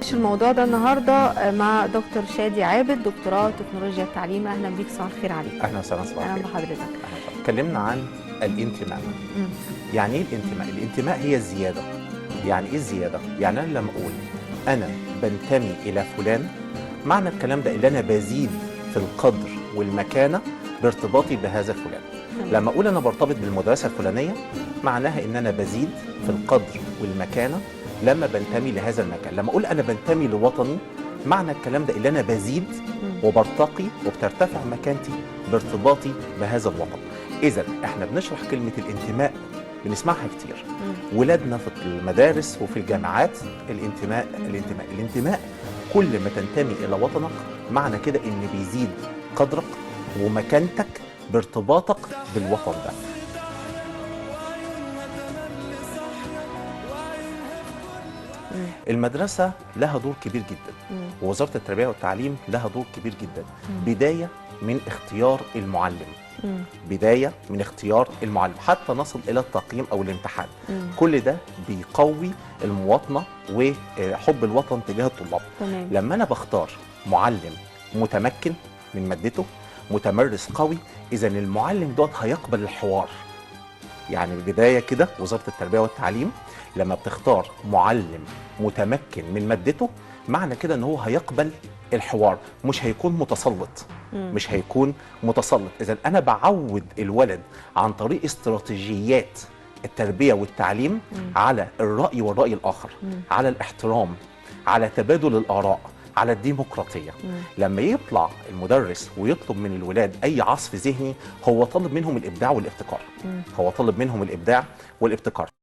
نناقش الموضوع ده النهارده مع دكتور شادي عابد، دكتوراه تكنولوجيا التعليم. اهلا بيك، صباح الخير عليك. اهلا وسهلا، صباح اهلا الخير. بحضرتك. اتكلمنا عن الانتماء. يعني ايه الانتماء؟ الانتماء هي الزياده. يعني ايه الزياده؟ يعني انا لما اقول انا بنتمي الى فلان، معنى الكلام ده ان انا بزيد في القدر والمكانه بارتباطي بهذا الفلان. لما اقول انا برتبط بالمدرسه الفلانيه، معناها ان انا بزيد في القدر والمكانه لما بنتمي لهذا المكان. لما اقول انا بنتمي لوطني، معنى الكلام ده ان انا بزيد وبرتقي وبترتفع مكانتي بارتباطي بهذا الوطن. اذا احنا بنشرح كلمه الانتماء، بنسمعها كتير. ولادنا في المدارس وفي الجامعات، الانتماء الانتماء الانتماء. كل ما تنتمي الى وطنك، معنى كده ان بيزيد قدرك ومكانتك بارتباطك بالوطن ده. المدرسة لها دور كبير جدا، ووزارة التربية والتعليم لها دور كبير جدا. بداية من اختيار المعلم، بداية من اختيار المعلم حتى نصل إلى التقييم أو الامتحان. كل ده بيقوي المواطنة وحب الوطن تجاه الطلاب. لما أنا بختار معلم متمكن من مادته، متمرس قوي، إذا المعلم دوت هيقبل الحوار. يعني بداية كده وزارة التربية والتعليم لما بتختار معلم متمكن من مادته، معنى كده ان هو هيقبل الحوار، مش هيكون متسلط. مش هيكون متسلط. اذا انا بعود الولد عن طريق استراتيجيات التربية والتعليم على الرأي والرأي الآخر، على الاحترام، على تبادل الآراء، على الديمقراطية. لما يطلع المدرس ويطلب من الولاد أي عصف ذهني، هو طالب منهم الإبداع والابتكار. هو طالب منهم الإبداع والابتكار.